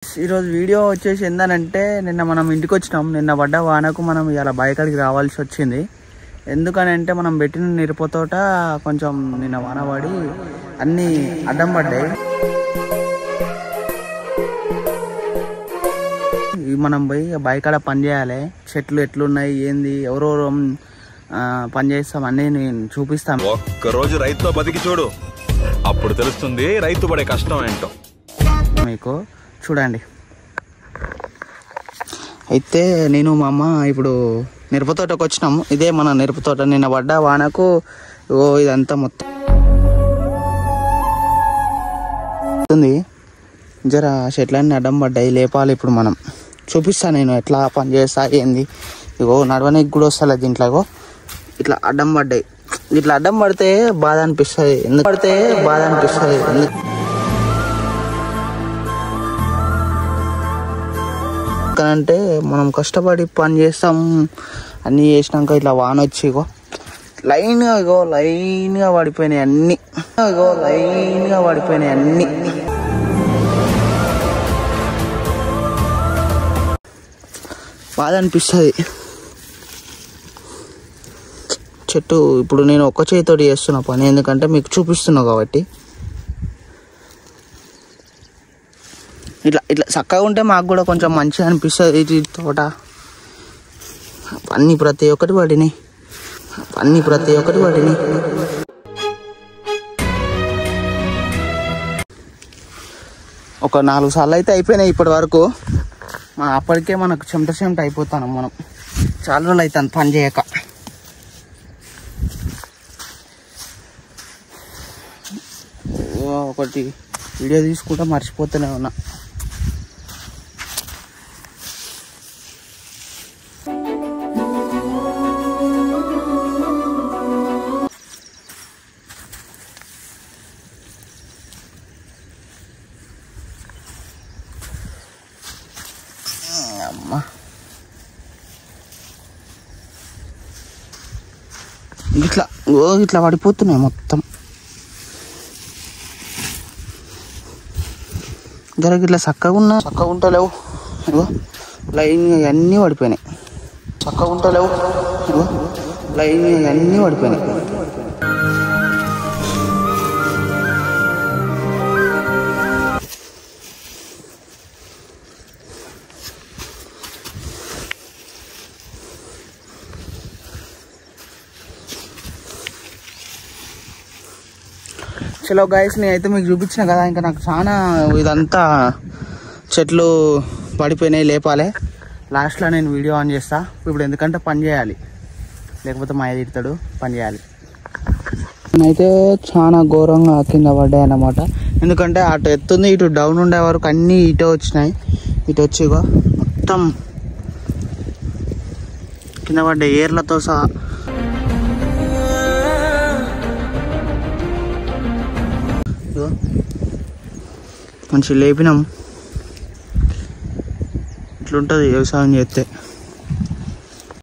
ఈరోజు వీడియో వచ్చేసి ఏందనంటే నిన్న మనం ఇంటికి వచ్చినాం. నిన్న పడ్డ వానకు మనం ఇలా బయటకి రావాల్సి వచ్చింది. ఎందుకని అంటే మనం పెట్టిన మిరప తోట కొంచెం నిన్న వాన పడి అన్నీ అడ్డం పడ్డాయి. మనం పోయి బయకాడ పని చేయాలి. చెట్లు ఎట్లున్నాయి ఏంది ఎవరెవరు పని చేస్తాం అన్నీ నేను చూపిస్తాను. ఒక్కరోజు రైతుతో బతికి చూడు, అప్పుడు తెలుస్తుంది రైతు పడే కష్టం ఏంటో మీకు. చూడండి, అయితే నేను మా అమ్మ ఇప్పుడు మిరప తోటకు వచ్చినాము. ఇదే మన మిరప తోట. నిన్న పడ్డ వానకు ఇదంతా మొత్తం జర చెట్లన్నీ అడ్డం పడ్డాయి, లేపాలి. ఇప్పుడు మనం చూపిస్తాను నేను ఎట్లా పని చేస్తా ఏంది. ఇగో నడవనికి కూడా వస్తా దీంట్లో. ఇట్లా అడ్డం పడ్డాయి. ఇట్లా అడ్డం పడితే బాధ అనిపిస్తుంది. ఎందుకు పడితే బాధ అనిపిస్తుంది ఎందుకంటే మనం కష్టపడి పని చేస్తాం. అన్నీ చేసినాక ఇట్లా వాన వచ్చి లైన్గా పడిపోయినాయి అన్నీ. బాధ అనిపిస్తుంది. చెట్టు ఇప్పుడు నేను ఒక్క చేతితోటి చేస్తున్నా పని, ఎందుకంటే మీకు చూపిస్తున్నా కాబట్టి. ఇట్లా చక్కగా ఉంటే మాకు కూడా కొంచెం మంచిగా అనిపిస్తుంది. ఇది తోట అన్నీ ప్రతి ఒక్కటి పడినాయి. ఒక 4 సార్లు అయితే అయిపోయినాయి ఇప్పటి వరకు. అప్పటికే మనకు చెమట అయిపోతాను. మనం చాలా రోజులు అవుతాను పని చేయక. ఒకటి వీడియో తీసుకుంటా మర్చిపోతూనే ఉన్నా. అమ్మా, ఇట్లా పడిపోతున్నాయి మొత్తం. జరగ ఇట్లా చక్కగా ఉంటలేవు. ఇగో లైన్గా అన్నీ పడిపోయినాయి. చలో గైస్, నేనైతే మీకు చూపించిన కదా. ఇంకా నాకు చాలా ఇదంతా చెట్లు పడిపోయినాయి, లేపాలి. లాస్ట్లో నేను వీడియో ఆన్ చేస్తా ఇప్పుడు, ఎందుకంటే పని చేయాలి, లేకపోతే మా తిడతాడు. పని చేయాలి. నేనైతే చాలా ఘోరంగా కింద పడ్డాయి అన్నమాట. ఎందుకంటే అటు ఎత్తుంది, ఇటు డౌన్ ఉండే వరకు అన్నీ ఇటే వచ్చినాయి. ఇటు వచ్చి మొత్తం కింద పడ్డాయి ఏర్లతో సహా. మంచి లేపినాం. ఇట్లుంటుంది వ్యవసాయం చేస్తే.